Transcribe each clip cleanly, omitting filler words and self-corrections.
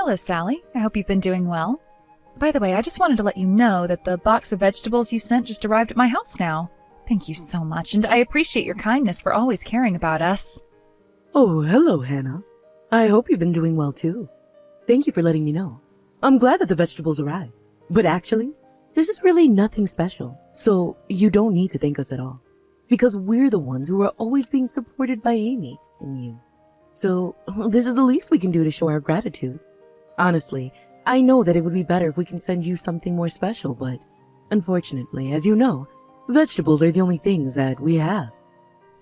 Hello, Sally. I hope you've been doing well. By the way, I just wanted to let you know that the box of vegetables you sent just arrived at my house now. Thank you so much, and I appreciate your kindness for always caring about us. Oh, hello, Hannah. I hope you've been doing well, too. Thank you for letting me know. I'm glad that the vegetables arrived. But actually, this is really nothing special, so you don't need to thank us at all. Because we're the ones who are always being supported by Amy and you. So, this is the least we can do to show our gratitude. Honestly, I know that it would be better if we can send you something more special, but unfortunately, as you know, vegetables are the only things that we have.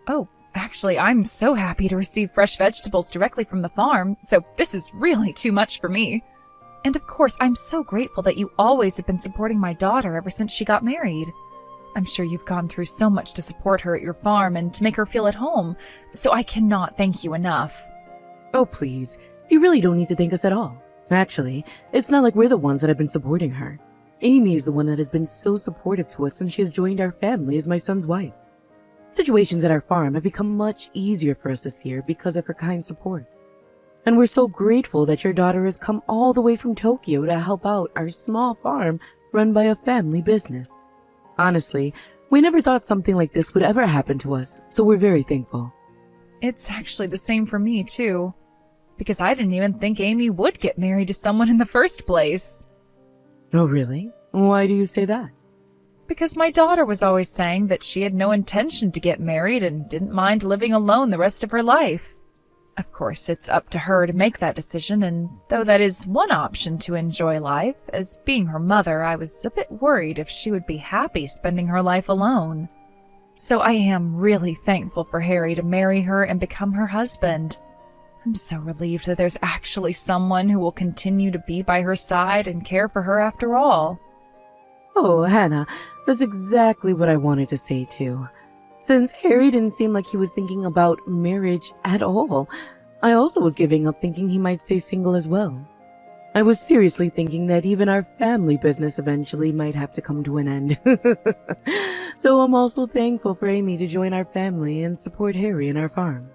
Oh, actually, I'm so happy to receive fresh vegetables directly from the farm, so this is really too much for me. And of course, I'm so grateful that you always have been supporting my daughter ever since she got married. I'm sure you've gone through so much to support her at your farm and to make her feel at home, so I cannot thank you enough. Oh, please. You really don't need to thank us at all. Actually, it's not like we're the ones that have been supporting her. Amy is the one that has been so supportive to us since she has joined our family as my son's wife. Situations at our farm have become much easier for us this year because of her kind support. And we're so grateful that your daughter has come all the way from Tokyo to help out our small farm run by a family business. Honestly, we never thought something like this would ever happen to us, so we're very thankful. It's actually the same for me, too. Because I didn't even think Amy would get married to someone in the first place. Oh, really? Why do you say that? Because my daughter was always saying that she had no intention to get married and didn't mind living alone the rest of her life. Of course, it's up to her to make that decision, and though that is one option to enjoy life, as being her mother, I was a bit worried if she would be happy spending her life alone. So I am really thankful for Harry to marry her and become her husband. I'm so relieved that there's actually someone who will continue to be by her side and care for her after all. Oh, Hannah, that's exactly what I wanted to say too. Since Harry didn't seem like he was thinking about marriage at all, I also was giving up thinking he might stay single as well. I was seriously thinking that even our family business eventually might have to come to an end. So I'm also thankful for Amy to join our family and support Harry in our farm.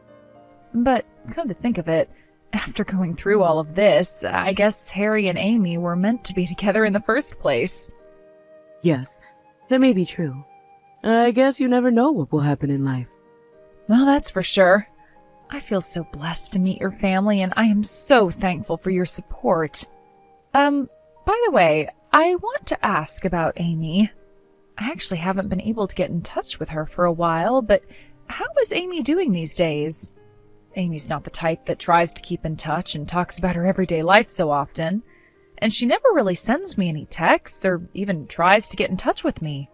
But, come to think of it, after going through all of this, I guess Harry and Amy were meant to be together in the first place. Yes, that may be true. I guess you never know what will happen in life. Well, that's for sure. I feel so blessed to meet your family, and I am so thankful for your support. By the way, I want to ask about Amy. I actually haven't been able to get in touch with her for a while, but how is Amy doing these days? Amy's not the type that tries to keep in touch and talks about her everyday life so often, and she never really sends me any texts or even tries to get in touch with me.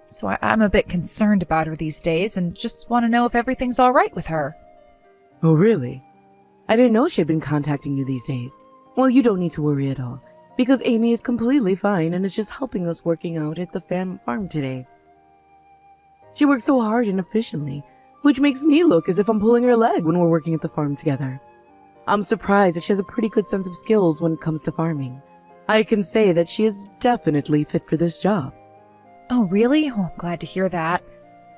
So I'm a bit concerned about her these days and just want to know if everything's all right with her. Oh, really? I didn't know she had been contacting you these days. Well, you don't need to worry at all, because Amy is completely fine and is just helping us working out at the farm today. She works so hard and efficiently, which makes me look as if I'm pulling her leg when we're working at the farm together. I'm surprised that she has a pretty good sense of skills when it comes to farming. I can say that she is definitely fit for this job. Oh, really? Oh, I'm glad to hear that.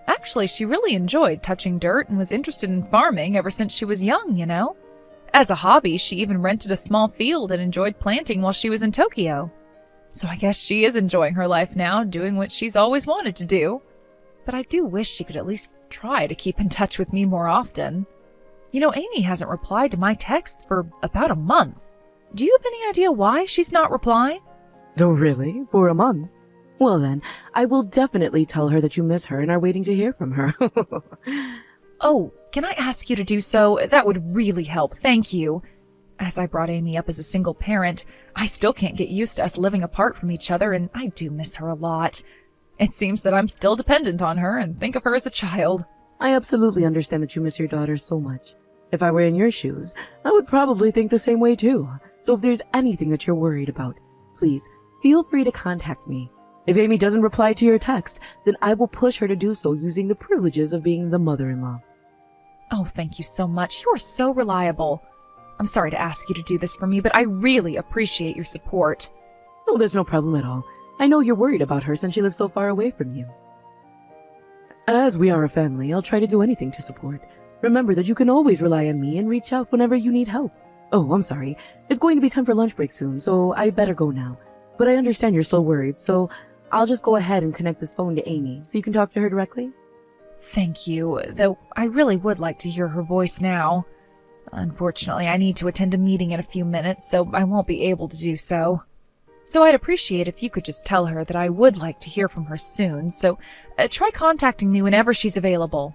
Actually, she really enjoyed touching dirt and was interested in farming ever since she was young, you know? As a hobby, she even rented a small field and enjoyed planting while she was in Tokyo. So I guess she is enjoying her life now, doing what she's always wanted to do. But I do wish she could at least try to keep in touch with me more often. You know, Amy hasn't replied to my texts for about a month. Do you have any idea why she's not replying? Oh, really? For a month? Well then, I will definitely tell her that you miss her and are waiting to hear from her. Oh, can I ask you to do so? That would really help, thank you. As I brought Amy up as a single parent, I still can't get used to us living apart from each other, and I do miss her a lot. It seems that I'm still dependent on her and think of her as a child. I absolutely understand that you miss your daughter so much. If I were in your shoes, I would probably think the same way too. So if there's anything that you're worried about, please feel free to contact me. If Amy doesn't reply to your text, then I will push her to do so using the privileges of being the mother-in-law. Oh, thank you so much. You are so reliable. I'm sorry to ask you to do this for me, but I really appreciate your support. Oh, there's no problem at all. I know you're worried about her since she lives so far away from you. As we are a family, I'll try to do anything to support. Remember that you can always rely on me and reach out whenever you need help. Oh, I'm sorry. It's going to be time for lunch break soon, so I better go now. But I understand you're still worried, so I'll just go ahead and connect this phone to Amy so you can talk to her directly. Thank you, though I really would like to hear her voice now. Unfortunately, I need to attend a meeting in a few minutes, so I won't be able to do so. So I'd appreciate if you could just tell her that I would like to hear from her soon, so try contacting me whenever she's available.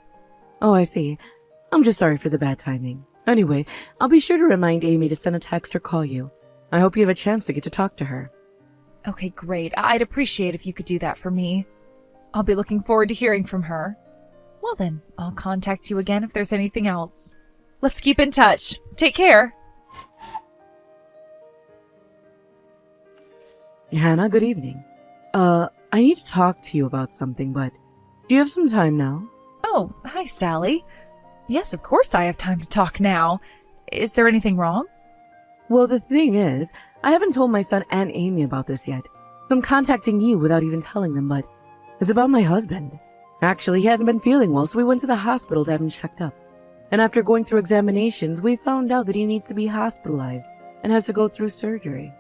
Oh, I see. I'm just sorry for the bad timing. Anyway, I'll be sure to remind Amy to send a text or call you. I hope you have a chance to get to talk to her. Okay, great. I'd appreciate if you could do that for me. I'll be looking forward to hearing from her. Well then, I'll contact you again if there's anything else. Let's keep in touch. Take care. Hannah, good evening. I need to talk to you about something, but do you have some time now? Oh, hi, Sally. Yes, of course I have time to talk now. Is there anything wrong? Well, the thing is, I haven't told my son and Amy about this yet, so I'm contacting you without even telling them, but it's about my husband. Actually, he hasn't been feeling well, so we went to the hospital to have him checked up. And after going through examinations, we found out that he needs to be hospitalized and has to go through surgery.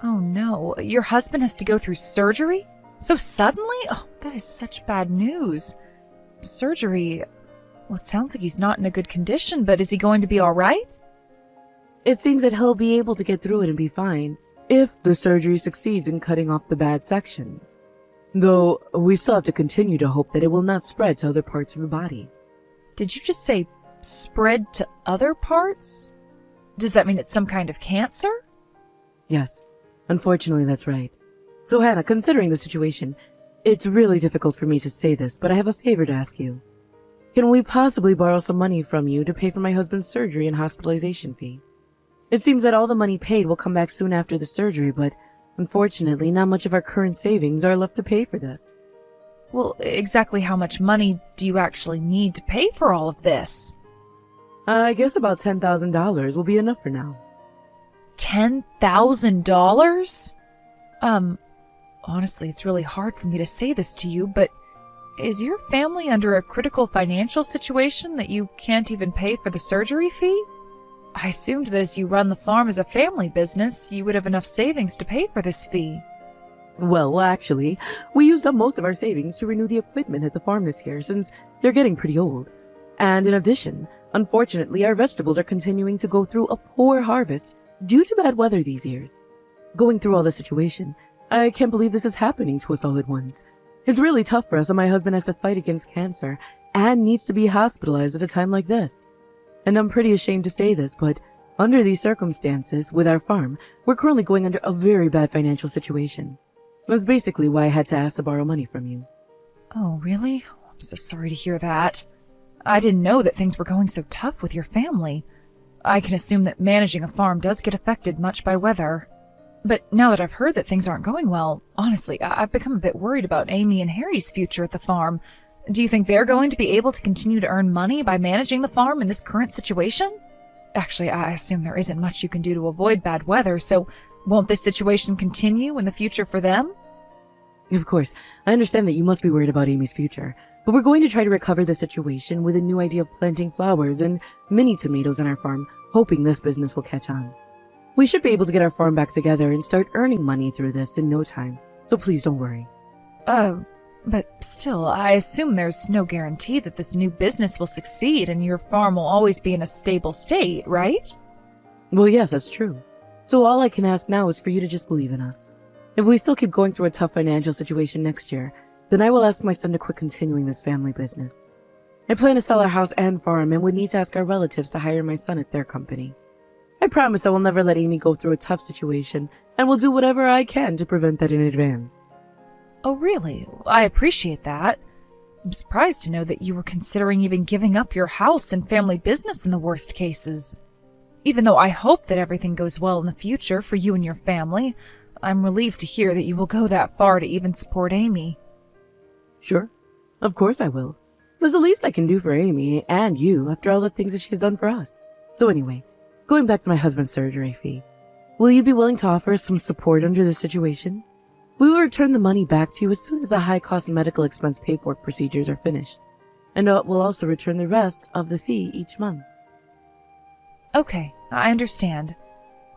Oh no, your husband has to go through surgery? So suddenly? Oh, that is such bad news. Surgery? Well, it sounds like he's not in a good condition, but is he going to be alright? It seems that he'll be able to get through it and be fine, if the surgery succeeds in cutting off the bad sections. Though, we still have to continue to hope that it will not spread to other parts of the body. Did you just say spread to other parts? Does that mean it's some kind of cancer? Yes, unfortunately that's right. So Hannah, considering the situation, it's really difficult for me to say this, but I have a favor to ask you. Can we possibly borrow some money from you to pay for my husband's surgery and hospitalization fee? It seems that all the money paid will come back soon after the surgery, but unfortunately not much of our current savings are left to pay for this. Well, exactly how much money do you actually need to pay for all of this? I guess about $10,000 will be enough for now. $10,000? Honestly, it's really hard for me to say this to you, but is your family under a critical financial situation that you can't even pay for the surgery fee? I assumed that as you run the farm as a family business, you would have enough savings to pay for this fee. Well, actually, we used up most of our savings to renew the equipment at the farm this year since they're getting pretty old. And in addition, unfortunately, our vegetables are continuing to go through a poor harvest due to bad weather these years. Going through all this situation, I can't believe this is happening to us all at once. It's really tough for us and my husband has to fight against cancer and needs to be hospitalized at a time like this. And I'm pretty ashamed to say this, but under these circumstances, with our farm, we're currently going under a very bad financial situation. That's basically why I had to ask to borrow money from you. Oh, really? I'm so sorry to hear that. I didn't know that things were going so tough with your family. I can assume that managing a farm does get affected much by weather. But now that I've heard that things aren't going well, honestly, I've become a bit worried about Amy and Harry's future at the farm. Do you think they're going to be able to continue to earn money by managing the farm in this current situation? Actually, I assume there isn't much you can do to avoid bad weather, so won't this situation continue in the future for them? Of course, I understand that you must be worried about Amy's future, but we're going to try to recover the situation with a new idea of planting flowers and mini tomatoes on our farm, hoping this business will catch on. We should be able to get our farm back together and start earning money through this in no time, so please don't worry. But still, I assume there's no guarantee that this new business will succeed and your farm will always be in a stable state, right? Well, yes, that's true. So all I can ask now is for you to just believe in us. If we still keep going through a tough financial situation next year, then I will ask my son to quit continuing this family business. I plan to sell our house and farm and would need to ask our relatives to hire my son at their company. I promise I will never let Amy go through a tough situation and will do whatever I can to prevent that in advance. Oh, really? I appreciate that. I'm surprised to know that you were considering even giving up your house and family business in the worst cases. Even though I hope that everything goes well in the future for you and your family, I'm relieved to hear that you will go that far to even support Amy. Sure. Of course I will. That's the least I can do for Amy and you after all the things that she has done for us. So anyway, going back to my husband's surgery fee, will you be willing to offer us some support under this situation? We will return the money back to you as soon as the high-cost medical expense paperwork procedures are finished, and we'll also return the rest of the fee each month. Okay, I understand.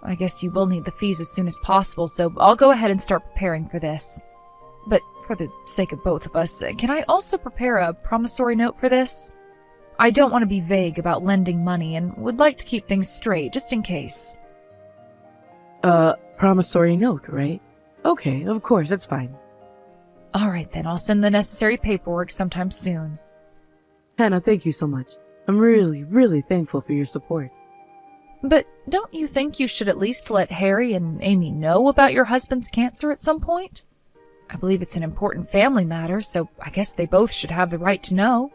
I guess you will need the fees as soon as possible, so I'll go ahead and start preparing for this. But for the sake of both of us, can I also prepare a promissory note for this? I don't want to be vague about lending money and would like to keep things straight, just in case. Promissory note, right? Okay, of course, that's fine. All right then, I'll send the necessary paperwork sometime soon. Hannah, thank you so much. I'm really, really thankful for your support. But don't you think you should at least let Harry and Amy know about your husband's cancer at some point? I believe it's an important family matter, so I guess they both should have the right to know.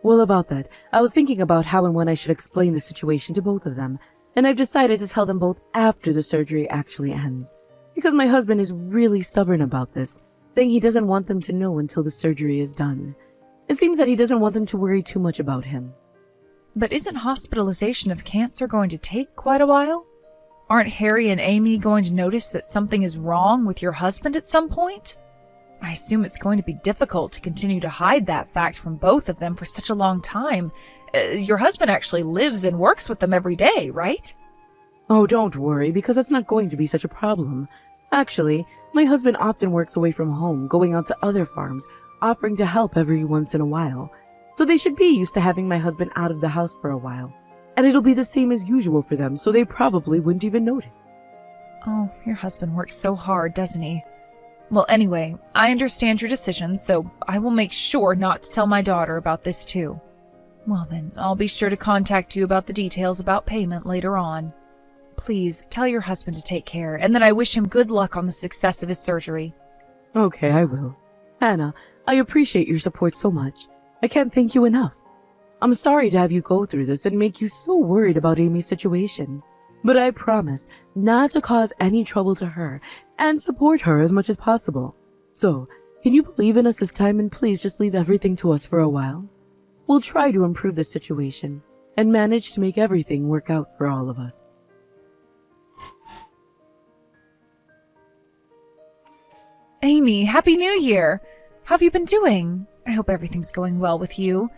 Well, about that, I was thinking about how and when I should explain the situation to both of them, and I've decided to tell them both after the surgery actually ends. Because my husband is really stubborn about this, saying he doesn't want them to know until the surgery is done. It seems that he doesn't want them to worry too much about him. But isn't hospitalization of cancer going to take quite a while? Aren't Harry and Amy going to notice that something is wrong with your husband at some point? I assume it's going to be difficult to continue to hide that fact from both of them for such a long time. Your husband actually lives and works with them every day, right? Oh, don't worry, because it's not going to be such a problem. Actually, my husband often works away from home, going out to other farms, offering to help every once in a while. So they should be used to having my husband out of the house for a while. And it'll be the same as usual for them, so they probably wouldn't even notice. Oh, your husband works so hard, doesn't he? Well, anyway, I understand your decision, so I will make sure not to tell my daughter about this too. Well then, I'll be sure to contact you about the details about payment later on. Please, tell your husband to take care, and that I wish him good luck on the success of his surgery. Okay, I will. Hannah, I appreciate your support so much. I can't thank you enough. I'm sorry to have you go through this and make you so worried about Amy's situation. But I promise not to cause any trouble to her and support her as much as possible. So, can you believe in us this time and please just leave everything to us for a while? We'll try to improve the situation and manage to make everything work out for all of us. Amy, Happy New Year! How have you been doing? I hope everything's going well with you.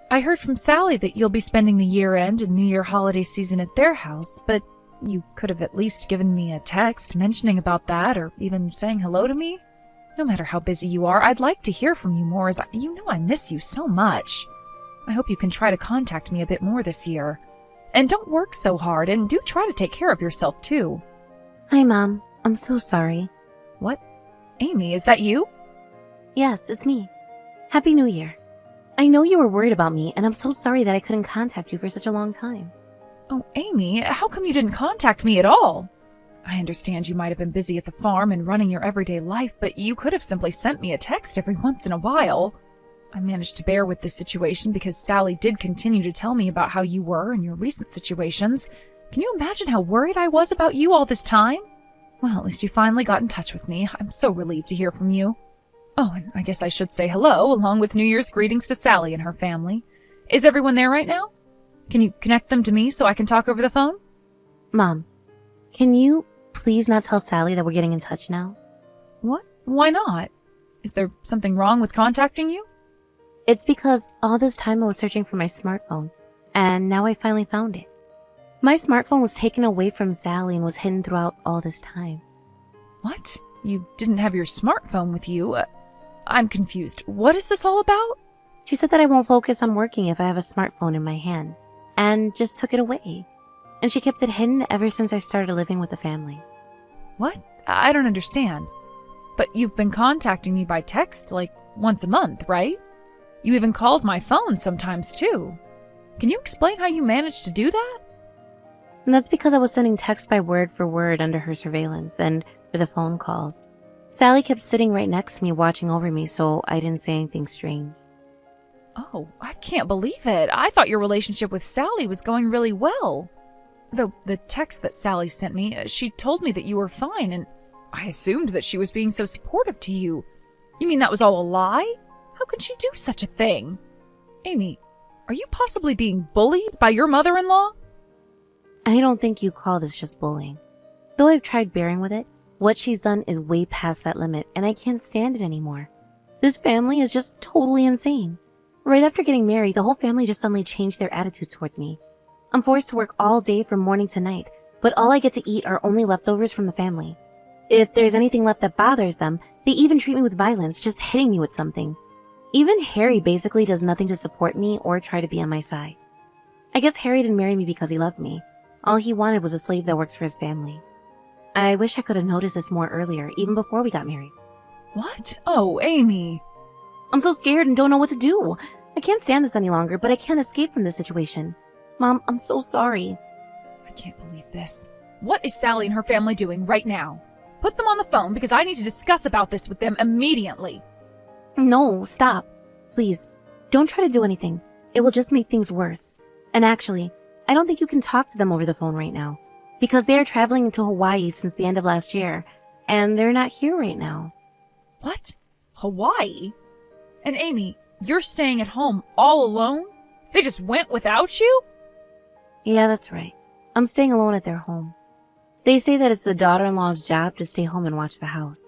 I heard from Sally that you'll be spending the year-end and New Year holiday season at their house, but you could have at least given me a text mentioning about that or even saying hello to me. No matter how busy you are, I'd like to hear from you more as you know I miss you so much. I hope you can try to contact me a bit more this year. And don't work so hard, and do try to take care of yourself too. Hi, Mom. I'm so sorry. What? Amy, is that you? Yes, it's me. Happy New Year. I know you were worried about me, and I'm so sorry that I couldn't contact you for such a long time. Oh, Amy, how come you didn't contact me at all? I understand you might have been busy at the farm and running your everyday life, but you could have simply sent me a text every once in a while. I managed to bear with this situation because Sally did continue to tell me about how you were in your recent situations. Can you imagine how worried I was about you all this time? Well, at least you finally got in touch with me. I'm so relieved to hear from you. Oh, and I guess I should say hello, along with New Year's greetings to Sally and her family. Is everyone there right now? Can you connect them to me so I can talk over the phone? Mom, can you please not tell Sally that we're getting in touch now? What? Why not? Is there something wrong with contacting you? It's because all this time I was searching for my smartphone, and now I finally found it. My smartphone was taken away from Sally and was hidden throughout all this time. What? You didn't have your smartphone with you? I'm confused. What is this all about? She said that I won't focus on working if I have a smartphone in my hand, and just took it away. And she kept it hidden ever since I started living with the family. What? I don't understand. But you've been contacting me by text like once a month, right? You even called my phone sometimes too. Can you explain how you managed to do that? And that's because I was sending text by word for word under her surveillance and for the phone calls. Sally kept sitting right next to me watching over me, so I didn't say anything strange. Oh, I can't believe it. I thought your relationship with Sally was going really well. Though the text that Sally sent me, she told me that you were fine, and I assumed that she was being so supportive to you. You mean that was all a lie? How could she do such a thing? Amy, are you possibly being bullied by your mother-in-law? I don't think you call this just bullying. Though I've tried bearing with it, what she's done is way past that limit, and I can't stand it anymore. This family is just totally insane. Right after getting married, the whole family just suddenly changed their attitude towards me. I'm forced to work all day from morning to night, but all I get to eat are only leftovers from the family. If there's anything left that bothers them, they even treat me with violence, just hitting me with something. Even Harry basically does nothing to support me or try to be on my side. I guess Harry didn't marry me because he loved me. All he wanted was a slave that works for his family. I wish I could have noticed this more earlier, even before we got married. What? Oh, Amy. I'm so scared and don't know what to do. I can't stand this any longer, but I can't escape from this situation. Mom, I'm so sorry. I can't believe this. What is Sally and her family doing right now? Put them on the phone because I need to discuss about this with them immediately. No, stop. Please, don't try to do anything. It will just make things worse. And actually, I don't think you can talk to them over the phone right now, because they are traveling to Hawaii since the end of last year, and they're not here right now. What? Hawaii? And Amy, you're staying at home all alone? They just went without you? Yeah, that's right. I'm staying alone at their home. They say that it's the daughter-in-law's job to stay home and watch the house.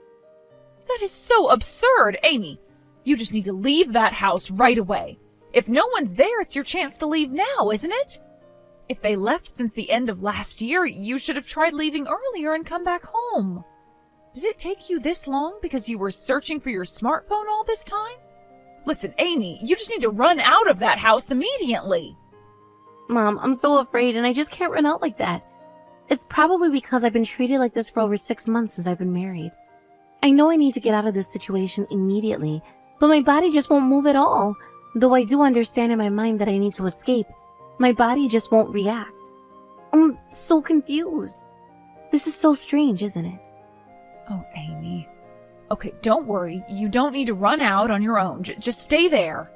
That is so absurd, Amy. You just need to leave that house right away. If no one's there, it's your chance to leave now, isn't it? If they left since the end of last year, you should have tried leaving earlier and come back home. Did it take you this long because you were searching for your smartphone all this time? Listen, Amy, you just need to run out of that house immediately. Mom, I'm so afraid and I just can't run out like that. It's probably because I've been treated like this for over 6 months since I've been married. I know I need to get out of this situation immediately, but my body just won't move at all. Though I do understand in my mind that I need to escape, my body just won't react. I'm so confused. This is so strange, isn't it? Oh, Amy. Okay, don't worry. You don't need to run out on your own. Just stay there.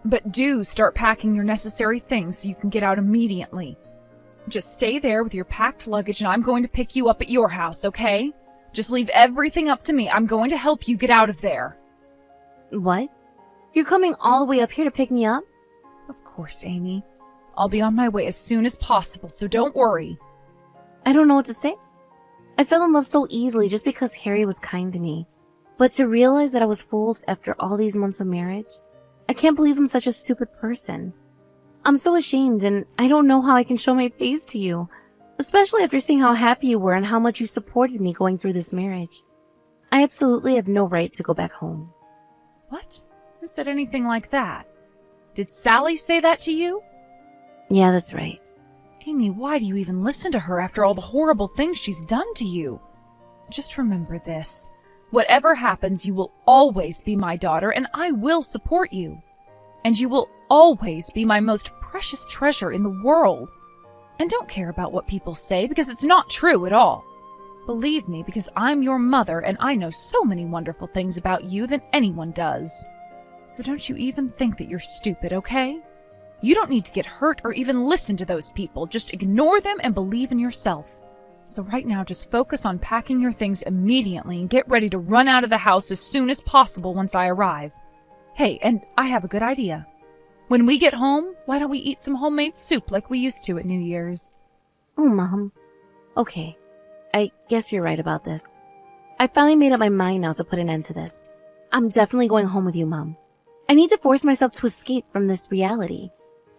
But do start packing your necessary things so you can get out immediately. Just stay there with your packed luggage and I'm going to pick you up at your house, okay? Just leave everything up to me. I'm going to help you get out of there. What? You're coming all the way up here to pick me up? Of course, Amy. I'll be on my way as soon as possible, so don't worry. I don't know what to say. I fell in love so easily just because Harry was kind to me. But to realize that I was fooled after all these months of marriage, I can't believe I'm such a stupid person. I'm so ashamed and I don't know how I can show my face to you, especially after seeing how happy you were and how much you supported me going through this marriage. I absolutely have no right to go back home. What? Who said anything like that? Did Sally say that to you? Yeah, that's right. Amy, why do you even listen to her after all the horrible things she's done to you? Just remember this. Whatever happens, you will always be my daughter and I will support you. And you will always be my most precious treasure in the world. And don't care about what people say because it's not true at all. Believe me, because I'm your mother and I know so many wonderful things about you than anyone does. So don't you even think that you're stupid, okay? You don't need to get hurt or even listen to those people. Just ignore them and believe in yourself. So right now, just focus on packing your things immediately and get ready to run out of the house as soon as possible once I arrive. Hey, and I have a good idea. When we get home, why don't we eat some homemade soup like we used to at New Year's? Oh, Mom. Okay. I guess you're right about this. I finally made up my mind now to put an end to this. I'm definitely going home with you, Mom. I need to force myself to escape from this reality.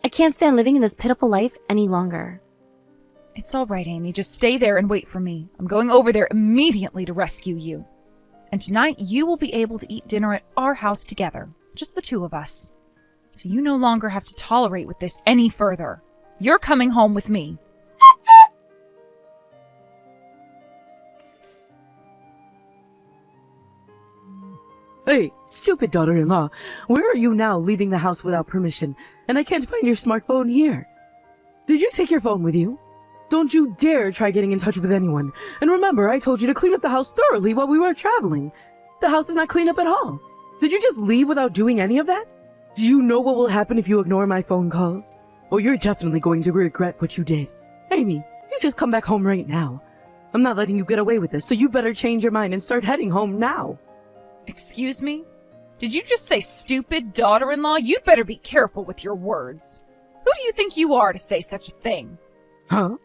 I can't stand living in this pitiful life any longer. It's all right, Amy. Just stay there and wait for me. I'm going over there immediately to rescue you. And tonight, you will be able to eat dinner at our house together. Just the two of us. So you no longer have to tolerate with this any further. You're coming home with me. Hey, stupid daughter-in-law, where are you now leaving the house without permission? And I can't find your smartphone here. Did you take your phone with you? Don't you dare try getting in touch with anyone. And remember, I told you to clean up the house thoroughly while we were traveling. The house is not cleaned up at all. Did you just leave without doing any of that? Do you know what will happen if you ignore my phone calls? Oh, you're definitely going to regret what you did. Amy, you just come back home right now. I'm not letting you get away with this, so you better change your mind and start heading home now. Excuse me? Did you just say stupid daughter-in-law? You'd better be careful with your words. Who do you think you are to say such a thing? Huh?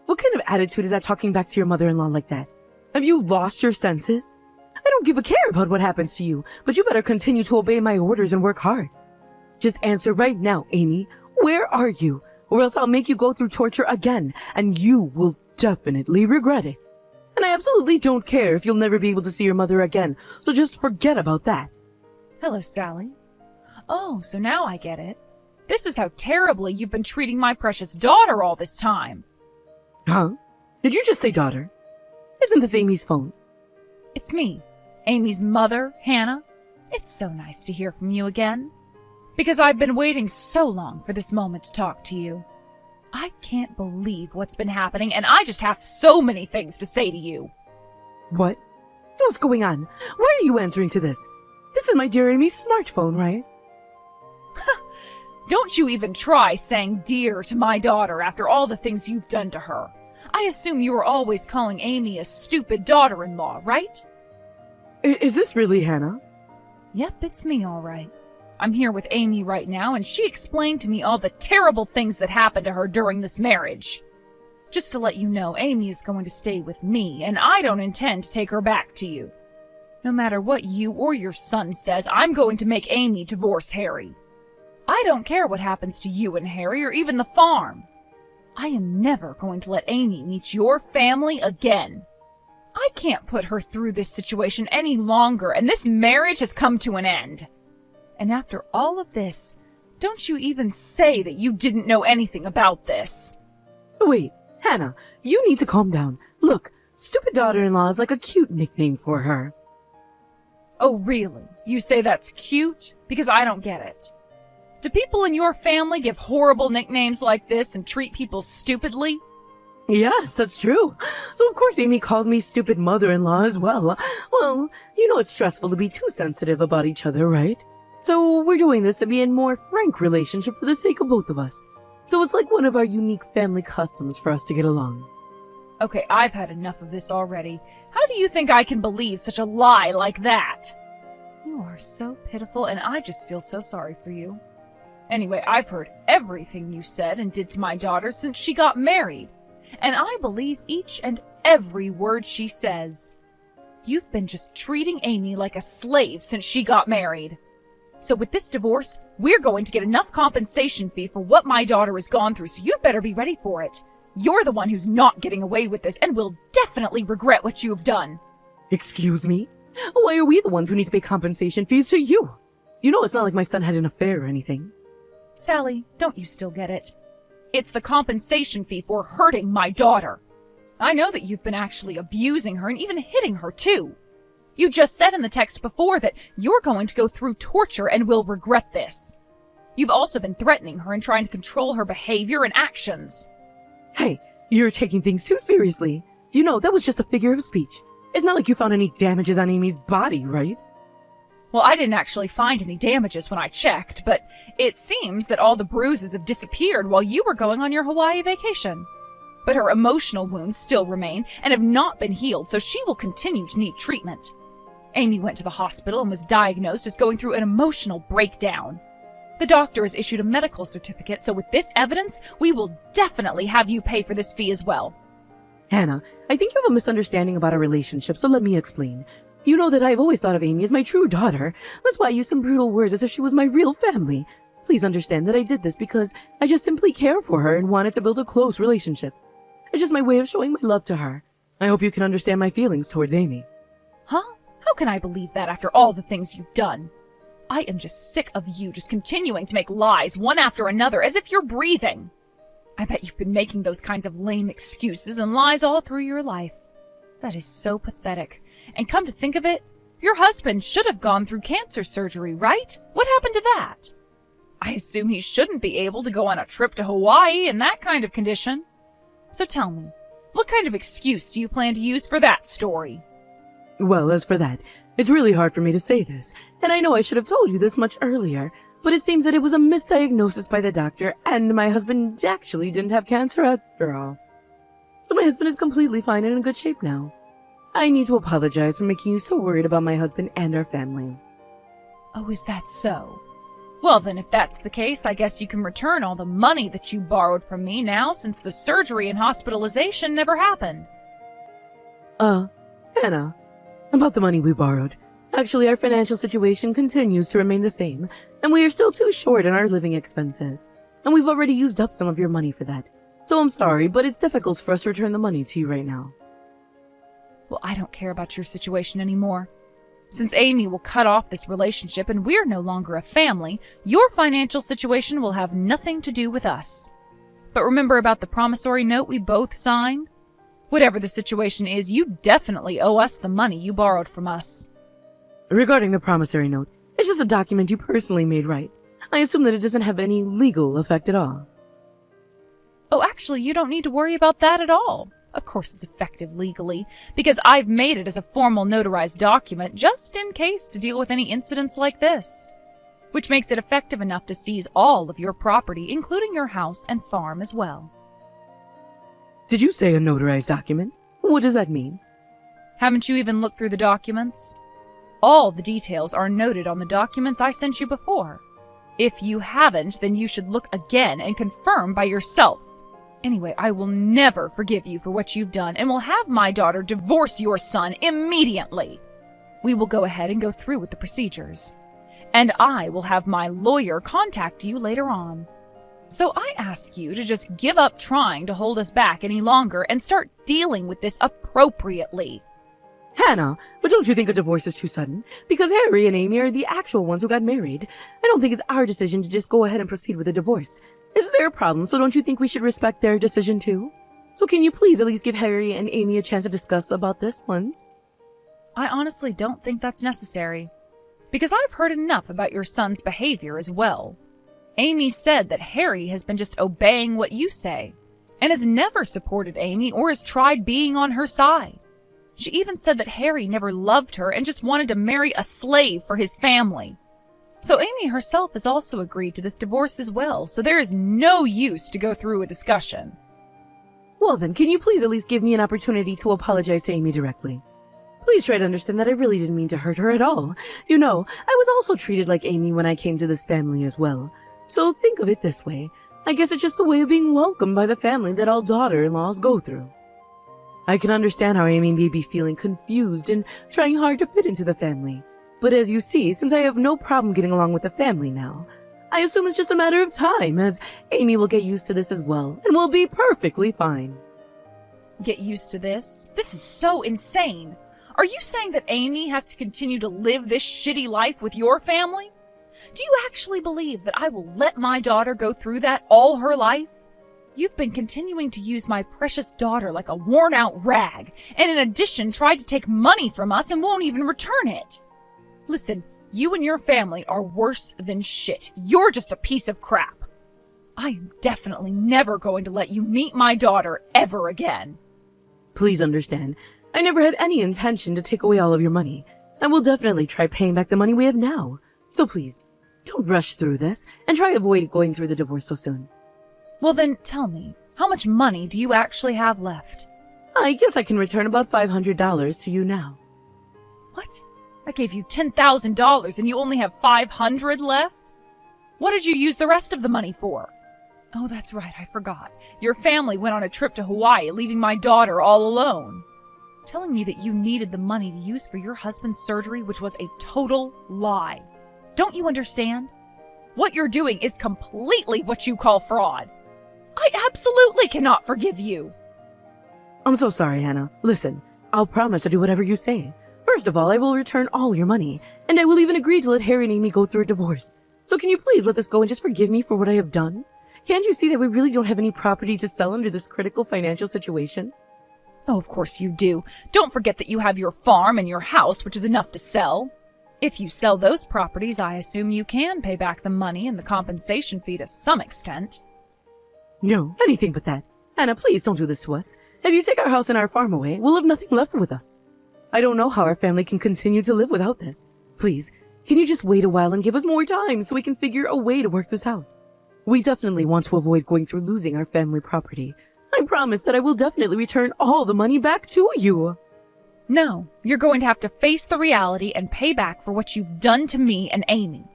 What kind of attitude is that talking back to your mother-in-law like that? Have you lost your senses? I don't give a care about what happens to you, but you better continue to obey my orders and work hard. Just answer right now, Amy. Where are you? or else I'll make you go through torture again, and you will definitely regret it. And I absolutely don't care if you'll never be able to see your mother again, so just forget about that. Hello, Sally. Oh, so now I get it. This is how terribly you've been treating my precious daughter all this time. Huh? Did you just say daughter? Isn't this Amy's phone? It's me, Amy's mother, Hannah. It's so nice to hear from you again. Because I've been waiting so long for this moment to talk to you. I can't believe what's been happening, and I just have so many things to say to you. What? What's going on? Why are you answering to this? This is my dear Amy's smartphone, right? Don't you even try saying dear to my daughter after all the things you've done to her. I assume you were always calling Amy a stupid daughter-in-law, right? Is this really Hannah? Yep, it's me, all right. I'm here with Amy right now, and she explained to me all the terrible things that happened to her during this marriage. Just to let you know, Amy is going to stay with me, and I don't intend to take her back to you. No matter what you or your son says, I'm going to make Amy divorce Harry. I don't care what happens to you and Harry, or even the farm. I am never going to let Amy meet your family again. I can't put her through this situation any longer, and this marriage has come to an end. And after all of this, don't you even say that you didn't know anything about this. Wait, Hannah, you need to calm down. Look, stupid daughter-in-law is like a cute nickname for her. Oh, really? You say that's cute? Because I don't get it. Do people in your family give horrible nicknames like this and treat people stupidly? Yes, that's true. So of course Amy calls me stupid mother-in-law as well. Well, you know it's stressful to be too sensitive about each other, right? So we're doing this to be in more frank relationship for the sake of both of us. So it's like one of our unique family customs for us to get along. Okay, I've had enough of this already. How do you think I can believe such a lie like that? You are so pitiful, and I just feel so sorry for you. Anyway, I've heard everything you said and did to my daughter since she got married. And I believe each and every word she says. You've been just treating Amy like a slave since she got married. So with this divorce, we're going to get enough compensation fee for what my daughter has gone through, so you'd better be ready for it. You're the one who's not getting away with this and will definitely regret what you've done. Excuse me? Why are we the ones who need to pay compensation fees to you? You know it's not like my son had an affair or anything. Sally, don't you still get it? It's the compensation fee for hurting my daughter. I know that you've been actually abusing her and even hitting her too. You just said in the text before that you're going to go through torture and will regret this. You've also been threatening her and trying to control her behavior and actions. Hey, you're taking things too seriously. You know, that was just a figure of speech. It's not like you found any damages on Amy's body, right? Well, I didn't actually find any damages when I checked, but it seems that all the bruises have disappeared while you were going on your Hawaii vacation. But her emotional wounds still remain and have not been healed, so she will continue to need treatment. Amy went to the hospital and was diagnosed as going through an emotional breakdown. The doctor has issued a medical certificate, so with this evidence, we will definitely have you pay for this fee as well. Hannah, I think you have a misunderstanding about our relationship, so let me explain. You know that I've always thought of Amy as my true daughter. That's why I used some brutal words as if she was my real family. Please understand that I did this because I just simply care for her and wanted to build a close relationship. It's just my way of showing my love to her. I hope you can understand my feelings towards Amy. Huh? How can I believe that after all the things you've done? I am just sick of you just continuing to make lies one after another as if you're breathing. I bet you've been making those kinds of lame excuses and lies all through your life. That is so pathetic. And come to think of it, your husband should have gone through cancer surgery, right? What happened to that? I assume he shouldn't be able to go on a trip to Hawaii in that kind of condition. So tell me, what kind of excuse do you plan to use for that story? Well, as for that, it's really hard for me to say this, and I know I should have told you this much earlier, but it seems that it was a misdiagnosis by the doctor, and my husband actually didn't have cancer after all. So my husband is completely fine and in good shape now. I need to apologize for making you so worried about my husband and our family. Oh, is that so? Well then, if that's the case, I guess you can return all the money that you borrowed from me now since the surgery and hospitalization never happened. Hannah, about the money we borrowed. Actually, our financial situation continues to remain the same, and we are still too short in our living expenses. and we've already used up some of your money for that. So I'm sorry, but it's difficult for us to return the money to you right now. Well, I don't care about your situation anymore. Since Amy will cut off this relationship and we're no longer a family, your financial situation will have nothing to do with us. But remember about the promissory note we both signed? Whatever the situation is, you definitely owe us the money you borrowed from us. Regarding the promissory note, it's just a document you personally made, right? I assume that it doesn't have any legal effect at all. Oh, actually, you don't need to worry about that at all. Of course it's effective legally, because I've made it as a formal notarized document just in case to deal with any incidents like this, which makes it effective enough to seize all of your property, including your house and farm as well. Did you say a notarized document? What does that mean? Haven't you even looked through the documents? All the details are noted on the documents I sent you before. If you haven't, then you should look again and confirm by yourself. Anyway, I will never forgive you for what you've done and will have my daughter divorce your son immediately. We will go ahead and go through with the procedures. And I will have my lawyer contact you later on. So I ask you to just give up trying to hold us back any longer and start dealing with this appropriately. Hannah, but don't you think a divorce is too sudden? Because Harry and Amy are the actual ones who got married. I don't think it's our decision to just go ahead and proceed with a divorce. It's their problem, so don't you think we should respect their decision too? So can you please at least give Harry and Amy a chance to discuss about this once? I honestly don't think that's necessary, because I've heard enough about your son's behavior as well. Amy said that Harry has been just obeying what you say, and has never supported Amy or has tried being on her side. She even said that Harry never loved her and just wanted to marry a slave for his family. So Amy herself has also agreed to this divorce as well, so there is no use to go through a discussion. Well then, can you please at least give me an opportunity to apologize to Amy directly? Please try to understand that I really didn't mean to hurt her at all. You know, I was also treated like Amy when I came to this family as well. So think of it this way. I guess it's just the way of being welcomed by the family that all daughter-in-laws go through. I can understand how Amy may be feeling confused and trying hard to fit into the family. But as you see, since I have no problem getting along with the family now, I assume it's just a matter of time, as Amy will get used to this as well, and will be perfectly fine. Get used to this? This is so insane. Are you saying that Amy has to continue to live this shitty life with your family? Do you actually believe that I will let my daughter go through that all her life? You've been continuing to use my precious daughter like a worn-out rag, and in addition tried to take money from us and won't even return it. Listen, you and your family are worse than shit. You're just a piece of crap. I am definitely never going to let you meet my daughter ever again. Please understand, I never had any intention to take away all of your money. I will definitely try paying back the money we have now. So please, don't rush through this and try avoid going through the divorce so soon. Well then, tell me, how much money do you actually have left? I guess I can return about $500 to you now. What? I gave you $10,000 and you only have $500 left? What did you use the rest of the money for? Oh, that's right, I forgot. Your family went on a trip to Hawaii, leaving my daughter all alone. Telling me that you needed the money to use for your husband's surgery, which was a total lie. Don't you understand? What you're doing is completely what you call fraud. I absolutely cannot forgive you. I'm so sorry, Hannah. Listen, I'll promise to do whatever you say. First of all, I will return all your money, and I will even agree to let Harry and Amy go through a divorce. So can you please let this go and just forgive me for what I have done? Can't you see that we really don't have any property to sell under this critical financial situation? Oh, of course you do. Don't forget that you have your farm and your house, which is enough to sell. If you sell those properties, I assume you can pay back the money and the compensation fee to some extent. No, anything but that. Hannah, please don't do this to us. If you take our house and our farm away, we'll have nothing left with us. I don't know how our family can continue to live without this. Please, can you just wait a while and give us more time so we can figure a way to work this out? We definitely want to avoid going through losing our family property. I promise that I will definitely return all the money back to you. No, you're going to have to face the reality and pay back for what you've done to me and Amy.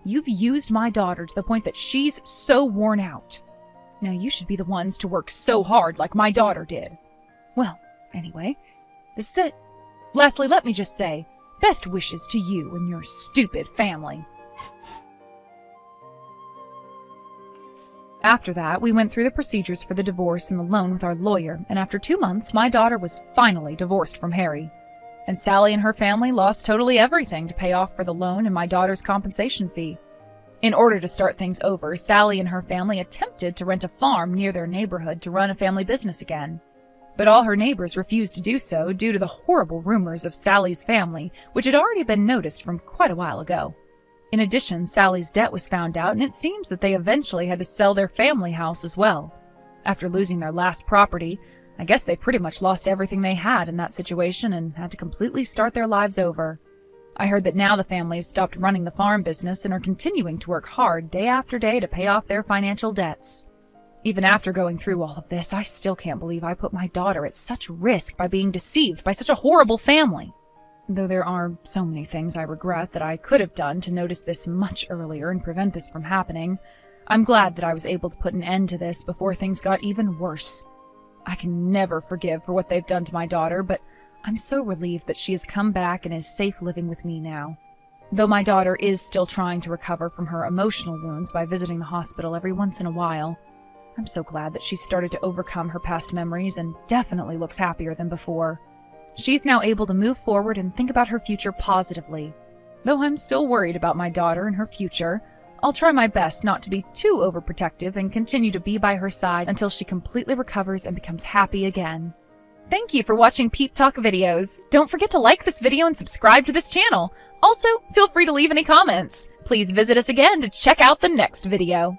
You've used my daughter to the point that she's so worn out. Now you should be the ones to work so hard like my daughter did. Well, anyway, this is it. Lastly, let me just say, best wishes to you and your stupid family. After that, we went through the procedures for the divorce and the loan with our lawyer, and after 2 months, my daughter was finally divorced from Harry. And Sally and her family lost totally everything to pay off for the loan and my daughter's compensation fee. In order to start things over, Sally and her family attempted to rent a farm near their neighborhood to run a family business again. But all her neighbors refused to do so due to the horrible rumors of Sally's family, which had already been noticed from quite a while ago. In addition, Sally's debt was found out, and it seems that they eventually had to sell their family house as well. After losing their last property, I guess they pretty much lost everything they had in that situation and had to completely start their lives over. I heard that now the family has stopped running the farm business and are continuing to work hard day after day to pay off their financial debts. Even after going through all of this, I still can't believe I put my daughter at such risk by being deceived by such a horrible family. Though there are so many things I regret that I could have done to notice this much earlier and prevent this from happening, I'm glad that I was able to put an end to this before things got even worse. I can never forgive for what they've done to my daughter, but I'm so relieved that she has come back and is safe living with me now. Though my daughter is still trying to recover from her emotional wounds by visiting the hospital every once in a while, I'm so glad that she's started to overcome her past memories and definitely looks happier than before. She's now able to move forward and think about her future positively. Though I'm still worried about my daughter and her future, I'll try my best not to be too overprotective and continue to be by her side until she completely recovers and becomes happy again. Thank you for watching Peep Talk videos. Don't forget to like this video and subscribe to this channel. Also, feel free to leave any comments. Please visit us again to check out the next video.